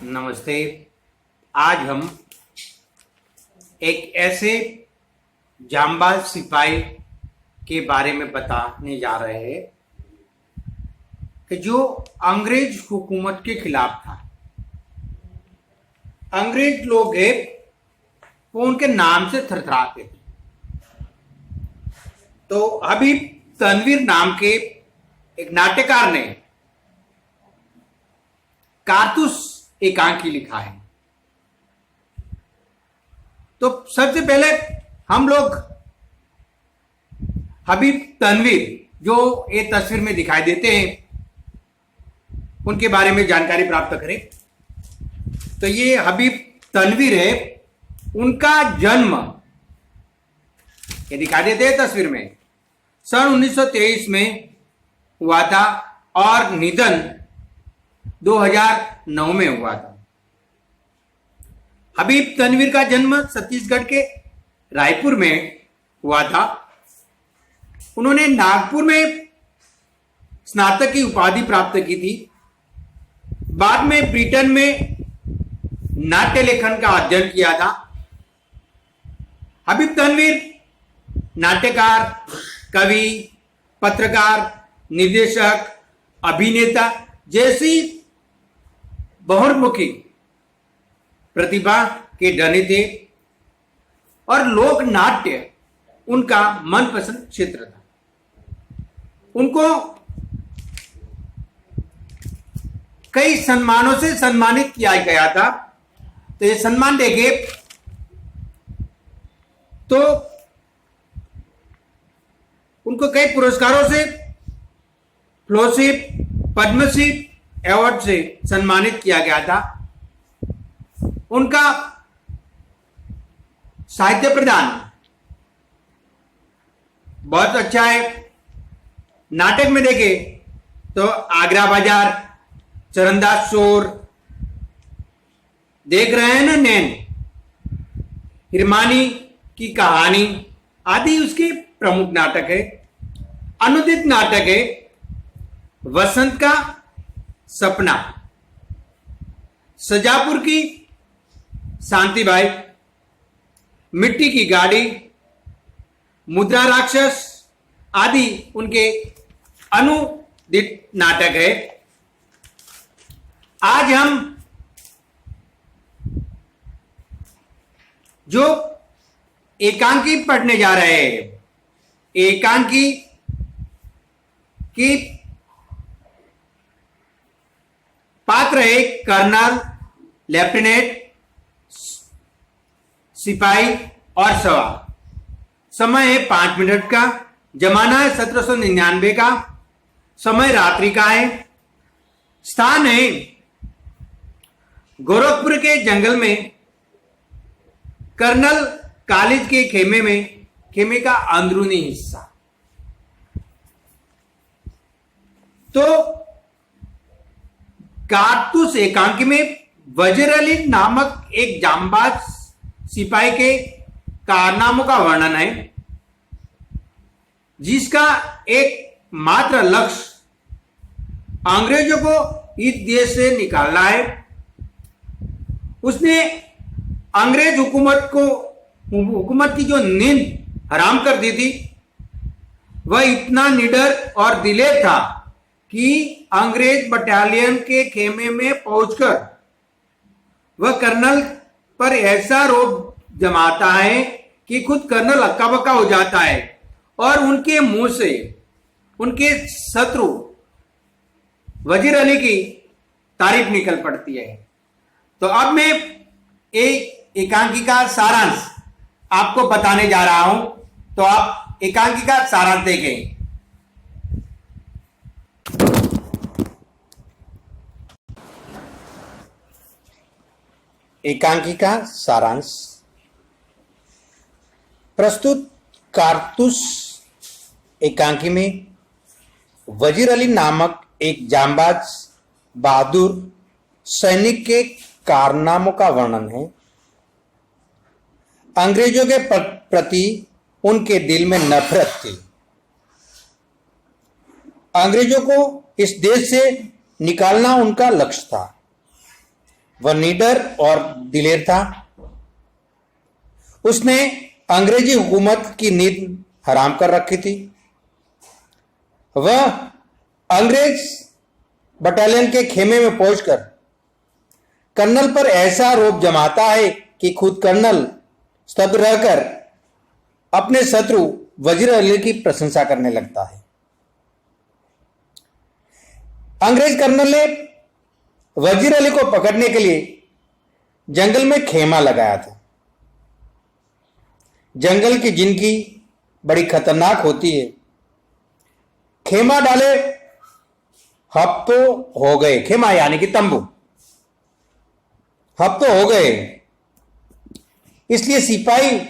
नमस्ते। आज हम एक ऐसे जांबाज सिपाही के बारे में बताने जा रहे हैं कि जो अंग्रेज हुकूमत के खिलाफ था। अंग्रेज लोग वो उनके नाम से थरथराते थे। तो हबीब तनवीर नाम के एक नाट्यकार ने कारतूस एकांकी लिखा है। तो सबसे पहले हम लोग हबीब तनवीर जो ये तस्वीर में दिखाई देते हैं उनके बारे में जानकारी प्राप्त करें। तो ये हबीब तनवीर है। उनका जन्म ये दिखाई देते हैं तस्वीर में सन 1923 में हुआ था और निधन 2009 में हुआ था। हबीब तनवीर का जन्म छत्तीसगढ़ के रायपुर में हुआ था। उन्होंने नागपुर में स्नातक की उपाधि प्राप्त की थी। बाद में ब्रिटेन में नाट्य लेखन का अध्ययन किया था। हबीब तनवीर नाट्यकार, कवि, पत्रकार, निर्देशक, अभिनेता जैसी बहुमुखी प्रतिभा के धनी थे और लोक नाट्य उनका मनपसंद क्षेत्र था। उनको कई सम्मानों से सम्मानित किया गया था। तो ये सम्मान देखे तो उनको कई पुरस्कारों से फेलोशिप, पद्मश्री अवार्ड से सम्मानित किया गया था। उनका साहित्य प्रदान बहुत अच्छा है। नाटक में देखे तो आगरा बाजार, चरणदास चोर, देख रहे हैं ना नैन, हिरमानी की कहानी आदि उसके प्रमुख नाटक है। अनुदित नाटक है वसंत का सपना, सजापुर की शांतिबाई, मिट्टी की गाड़ी, मुद्रा राक्षस आदि उनके अनुदित नाटक है। आज हम जो एकांकी पढ़ने जा रहे हैं, एकांकी की पात्र है कर्नल, लेफ्टिनेंट, सिपाही और सवार। समय है 5 मिनट का। जमाना है 1799 का। समय रात्रि का है। स्थान है गोरखपुर के जंगल में, कर्नल कॉलेज के खेमे का अंदरूनी हिस्सा। तो कारतूस एकांकी में वजीर अली नामक एक जांबाज सिपाही के कारनामों का वर्णन है, जिसका एक मात्र लक्ष्य अंग्रेजों को इस देश से निकालना है। उसने अंग्रेज हुकूमत की जो नींद हराम कर दी थी, वह इतना निडर और दिलेर था कि अंग्रेज बटालियन के खेमे में पहुंचकर वह कर्नल पर ऐसा रोब जमाता है कि खुद कर्नल हक्का बक्का हो जाता है और उनके मुंह से उनके शत्रु वजीर अली की तारीफ निकल पड़ती है। तो अब मैं एक एकांकी का सारांश आपको बताने जा रहा हूं। तो आप एकांकी का सारांश देखें। एकांकी का सारांश। प्रस्तुत कारतूस एकांकी में वजीर अली नामक एक जांबाज बहादुर सैनिक के कारनामों का वर्णन है। अंग्रेजों के प्रति उनके दिल में नफरत थी। अंग्रेजों को इस देश से निकालना उनका लक्ष्य था। वह निडर और दिलेर था। उसने अंग्रेजी हुकूमत की नींद हराम कर रखी थी। वह अंग्रेज बटालियन के खेमे में पहुंचकर कर्नल पर ऐसा रोब जमाता है कि खुद कर्नल स्तब्ध रहकर अपने शत्रु वजीर अली की प्रशंसा करने लगता है। अंग्रेज कर्नल ने वजीर अली को पकड़ने के लिए जंगल में खेमा लगाया था। जंगल की जिंदगी बड़ी खतरनाक होती है। खेमा डाले हफ्तों हो गए, खेमा यानी कि तंबू, हफ्तों हो गए, इसलिए सिपाही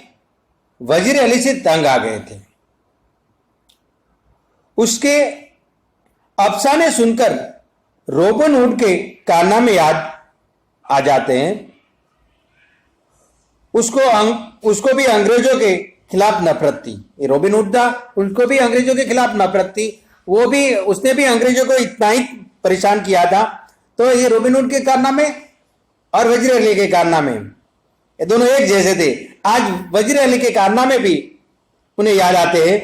वजीर अली से तंग आ गए थे। उसके अफसाने सुनकर रॉबिन हुड के कारनामे याद आ जाते हैं। उसको भी अंग्रेजों के खिलाफ नफरत थी। ये रॉबिन हुड था, उसको भी अंग्रेजों के खिलाफ नफरत थी। उसने भी अंग्रेजों को इतना ही परेशान किया था। तो ये रॉबिन हुड के कारनामे और वजीर अली के कारनामे, ये दोनों एक जैसे थे। आज वजीर अली के कारनामे भी उन्हें याद आते हैं।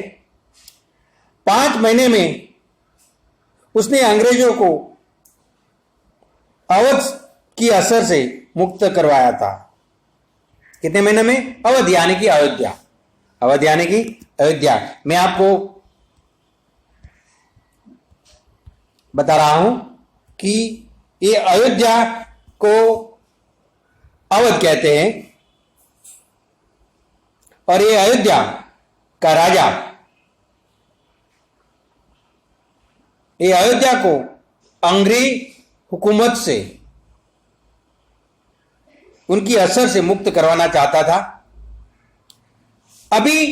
5 महीने में उसने अंग्रेजों को अवध की असर से मुक्त करवाया था। कितने महीने में? अवध यानी कि अयोध्या, अवध यानी कि अयोध्या। मैं आपको बता रहा हूं कि ये अयोध्या को अवध कहते हैं और ये अयोध्या का राजा, ये अयोध्या को अंग्रेज हुकूमत से, उनकी असर से मुक्त करवाना चाहता था। अभी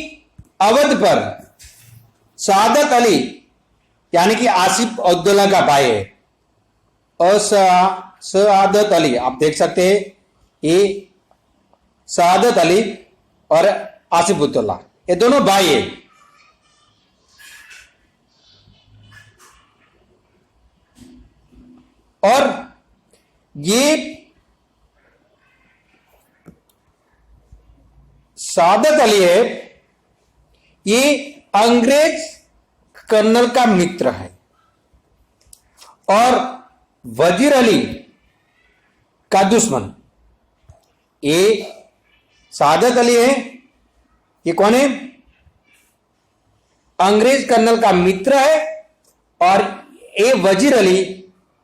अवध पर सादत अली यानी कि आसिफ उद्दौला का भाई है, और सादत अली, आप देख सकते हैं ये सादत अली और आसिफ उद्दौला, ये दोनों भाई है। और ये सादत अली है, ये अंग्रेज कर्नल का मित्र है और वजीर अली का दुश्मन। ये सादत अली है, ये कौन है? अंग्रेज कर्नल का मित्र है और ये वजीर अली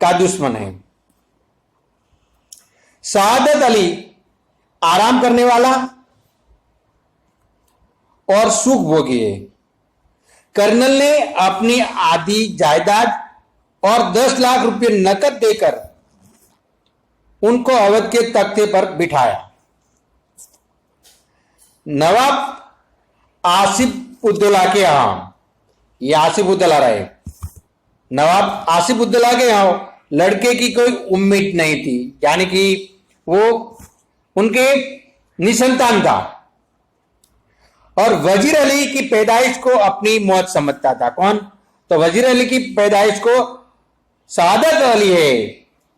का दुश्मन है। सादत अली आराम करने वाला और सुख भोगी है। कर्नल ने अपनी आधी जायदाद और 10 लाख रुपए नकद देकर उनको अवध के तख्ते पर बिठाया। नवाब आसिफ उद्दौला के यहां, ये आसिफ उद्दौला रहे, नवाब आसिफ उद्दौला के यहां लड़के की कोई उम्मीद नहीं थी, यानी कि वो उनके निसंतान था और वजीर अली की पैदाइश को अपनी मौत समझता था। कौन? तो वजीर अली की पैदाइश को सादत अली है,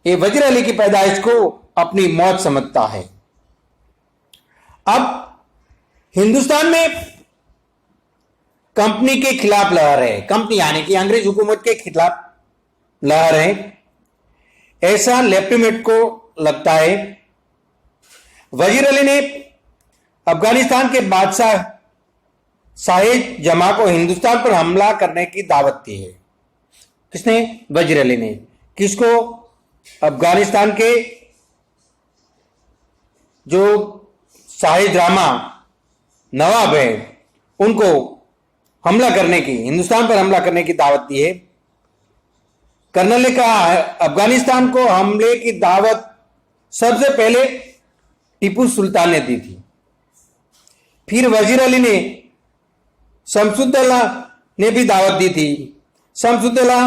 ये वजीर अली की पैदाइश को अपनी मौत समझता है। अब हिंदुस्तान में कंपनी के खिलाफ लहर है, कंपनी यानी कि अंग्रेज हुकूमत के खिलाफ लहर है, ऐसा लेफ्टिनेंट को लगता है। वजीर अली ने अफगानिस्तान के बादशाह शाहिद जमा को हिंदुस्तान पर हमला करने की दावत दी है। किसने? वजीर अली ने। किसको? अफगानिस्तान के जो शाहिद जमा नवाब है उनको हमला करने की, हिंदुस्तान पर हमला करने की दावत दी है। कर्नल ने कहा अफगानिस्तान को हमले की दावत सबसे पहले टीपू सुल्तान ने दी थी, फिर वजीर अली ने, शमसुद्दौला ने भी दावत दी थी। शमसुद्दौला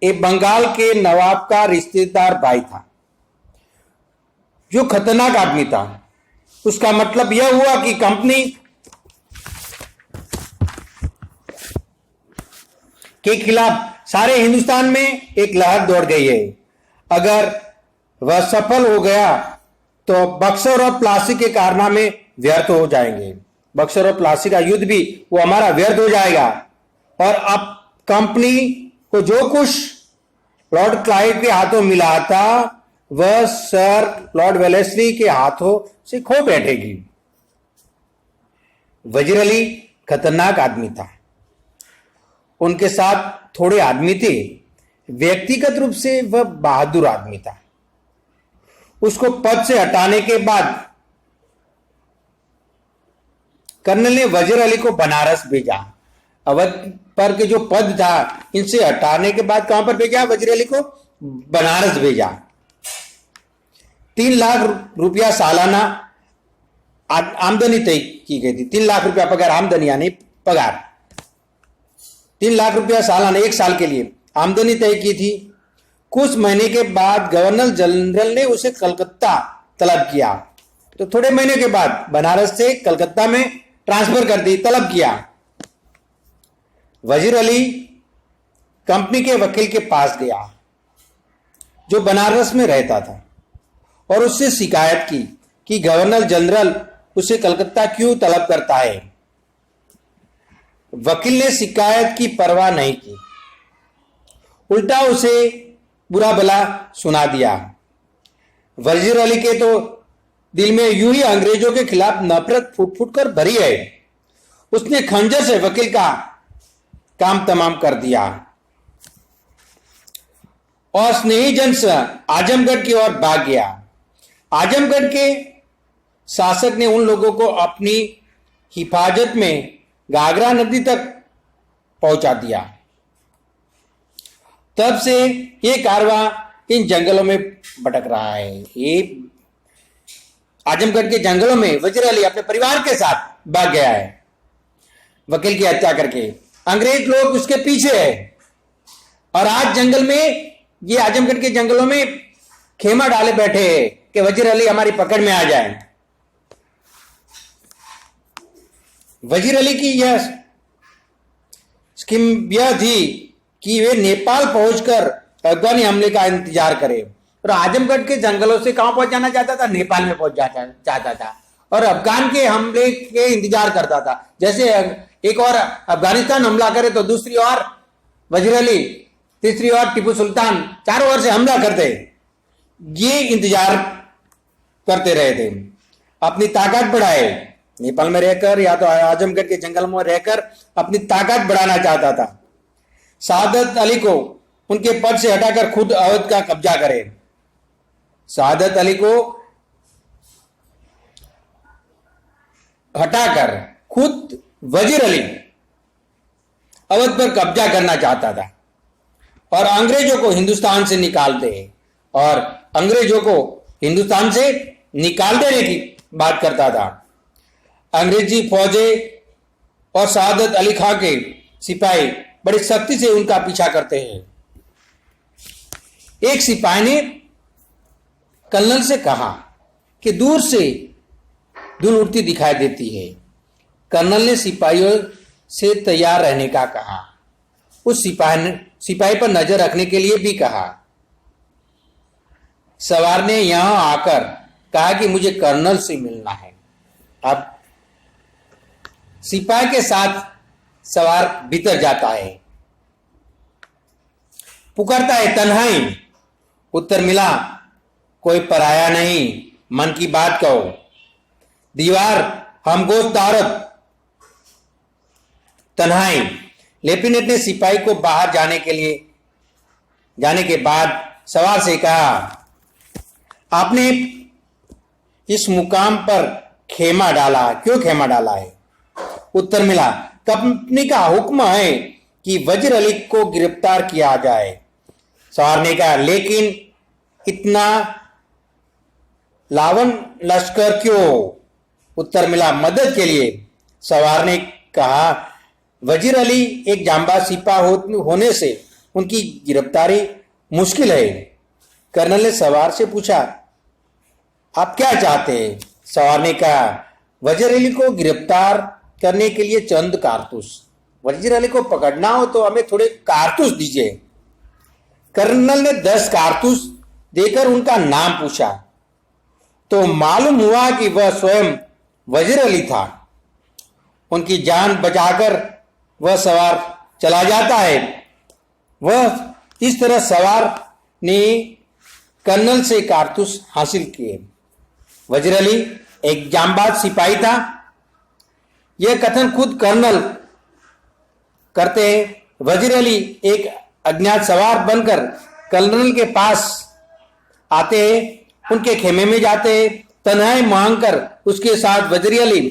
एक बंगाल के नवाब का रिश्तेदार भाई था जो खतरनाक आदमी था। उसका मतलब यह हुआ कि कंपनी के खिलाफ सारे हिंदुस्तान में एक लहर दौड़ गई है। अगर वह सफल हो गया तो बक्सर और प्लासी के कारनामे व्यर्थ हो जाएंगे। बक्सर और प्लासी का युद्ध भी वो हमारा व्यर्थ हो जाएगा। और अब कंपनी को जो कुछ लॉर्ड क्लाइव के हाथों मिला था वह सर लॉर्ड वेलेस्ली के हाथों से खो बैठेगी। वजीर अली खतरनाक आदमी था। उनके साथ थोड़े आदमी थे। व्यक्तिगत रूप से वह बहादुर आदमी था। उसको पद से हटाने के बाद कर्नल ने वजीर अली को बनारस भेजा। अवध पर के जो पद था इनसे हटाने के बाद कहां पर भेजा? वजीर अली को बनारस भेजा। 3 लाख रुपया सालाना आमदनी तय की गई थी। 3 लाख रुपया पगार, आमदनी यानी पगार। 3 लाख रुपया सालाना 1 साल के लिए आमदनी तय की थी। कुछ महीने के बाद गवर्नर जनरल ने उसे कलकत्ता तलब किया। तो थोड़े महीने के बाद बनारस से कलकत्ता में ट्रांसफर कर दी, तलब किया। वजीर अली कंपनी के वकील के पास गया जो बनारस में रहता था और उससे शिकायत की कि गवर्नर जनरल उसे कलकत्ता क्यों तलब करता है। वकील ने शिकायत की परवाह नहीं की, उल्टा उसे बुरा भला सुना दिया। वजीर अली के तो दिल में यूं ही अंग्रेजों के खिलाफ नफरत फूट फूट कर भरी है। उसने खंजर से वकील का काम तमाम कर दिया और स्नेहीजन से आजमगढ़ की ओर भाग गया। आजमगढ़ के शासक ने उन लोगों को अपनी हिफाजत में घाघरा नदी तक पहुंचा दिया। तब से ये कारवां इन जंगलों में भटक रहा है। ये आजमगढ़ के जंगलों में वजीर अली अपने परिवार के साथ भाग गया है, वकील की हत्या करके। अंग्रेज लोग उसके पीछे है और आज जंगल में, ये आजमगढ़ के जंगलों में खेमा डाले बैठे हैं कि वजीर अली हमारी पकड़ में आ जाए। वजीर अली की यह स्कीम यह थी कि वे नेपाल पहुंचकर अफगानी हमले का इंतजार करें। और आजमगढ़ के जंगलों से कहां पहुंच जाना चाहता था? नेपाल में पहुंच चाहता था और अफगान के हमले के इंतजार करता था। जैसे एक और अफगानिस्तान हमला करे तो दूसरी ओर वजीर अली, तीसरी ओर टीपू सुल्तान, चारों ओर से हमला करते, ये इंतजार करते रहे थे। अपनी ताकत बढ़ाए, नेपाल में रहकर या तो आजमगढ़ के जंगल में रहकर अपनी ताकत बढ़ाना चाहता था। सादत अली को उनके पद से हटाकर खुद अवध का कब्जा करे। सादत अली को हटाकर खुद वजीर अली अवध पर कब्जा करना चाहता था और अंग्रेजों को हिंदुस्तान से निकाल दे, और अंग्रेजों को हिंदुस्तान से निकाल देने की बात करता था। अंग्रेजी फौजें और सादत अली खां के सिपाही बड़ी सख्ती से उनका पीछा करते हैं। एक सिपाही ने कर्नल से कहा कि दूर से धूल उड़ती दिखाई देती है। कर्नल ने सिपाहियों से तैयार रहने का कहा। उस सिपाही पर नजर रखने के लिए भी कहा। सवार ने यहां आकर कहा कि मुझे कर्नल से मिलना है। अब सिपाही के साथ सवार भीतर जाता है, पुकारता है तन्हाई। उत्तर मिला, कोई पराया नहीं, मन की बात कहो। दीवार हमको तारत। तन्हाई। लेफ्टिनेंट ने सिपाही को बाहर जाने के बाद सवार से कहा, आपने इस मुकाम पर खेमा डाला, क्यों खेमा डाला है? उत्तर मिला, कंपनी का हुक्म है कि वजीर अली को गिरफ्तार किया जाए। सवार ने कहा, लेकिन इतना लावन लश्कर क्यों? उत्तर मिला, मदद के लिए। सवार ने कहा, वजीर अली एक जांबाज सिपाही होने से उनकी गिरफ्तारी मुश्किल है। कर्नल ने सवार से पूछा, आप क्या चाहते हैं? सवार ने कहा, वजीर अली को गिरफ्तार करने के लिए चंद कारतूस। वजीर अली को पकड़ना हो तो हमें थोड़े कारतूस दीजिए। कर्नल ने 10 कारतूस देकर उनका नाम पूछा तो मालूम हुआ कि वह स्वयं वजीर अली था। उनकी जान बचाकर वह सवार चला जाता है। वह इस तरह सवार ने कर्नल से कारतूस हासिल किए। वजीर अली एक जांबाज सिपाही था। यह कथन खुद कर्नल करते हैं। वजीर अली एक अज्ञात सवार बनकर कर्नल के पास आते हैं, उनके खेमे में जाते हैं, तन्हाई मांगकर उसके साथ वजीर अली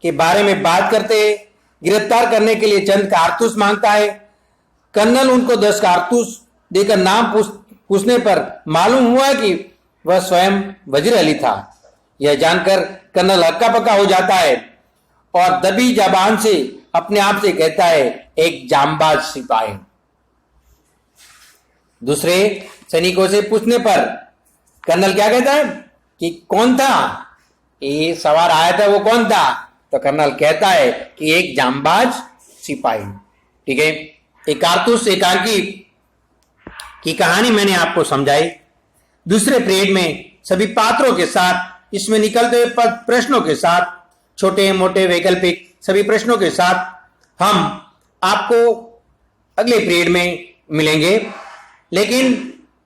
के बारे में बात करते हैं। गिरफ्तार करने के लिए चंद कारतूस मांगता है। कर्नल उनको 10 कारतूस देकर नाम पूछने पर मालूम हुआ कि वह स्वयं वजीर अली था। यह जानकर कर्नल हक्का पक्का हो जाता है और दबी जबान से अपने आप से कहता है, एक जांबाज सिपाही। दूसरे सैनिकों से पूछने पर कर्नल क्या कहता है कि कौन था, ये सवार आया था वो कौन था? तो कर्नल कहता है कि एक जांबाज सिपाही। ठीक है, एक कारतूस एकांकी की कहानी मैंने आपको समझाई। दूसरे पीरियड में सभी पात्रों के साथ, इसमें निकलते हुए प्रश्नों के साथ, छोटे मोटे वैकल्पिक सभी प्रश्नों के साथ हम आपको अगले पीरियड में मिलेंगे। लेकिन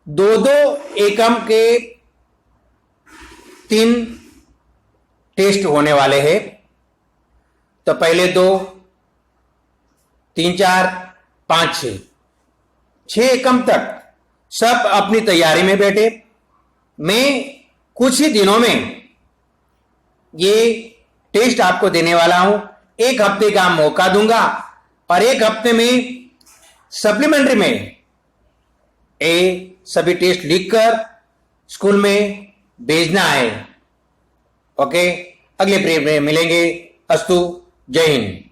2-2 एकम के 3 टेस्ट होने वाले हैं। तो पहले 2, 3, 4, 5, 6 एकम तक सब अपनी तैयारी में बैठे। मैं कुछ ही दिनों में ये टेस्ट आपको देने वाला हूं। 1 हफ्ते का मौका दूंगा और 1 हफ्ते में सप्लीमेंट्री में सभी टेस्ट लिखकर स्कूल में भेजना है। ओके, अगले पीरियड में मिलेंगे। अस्तु, जय हिंद।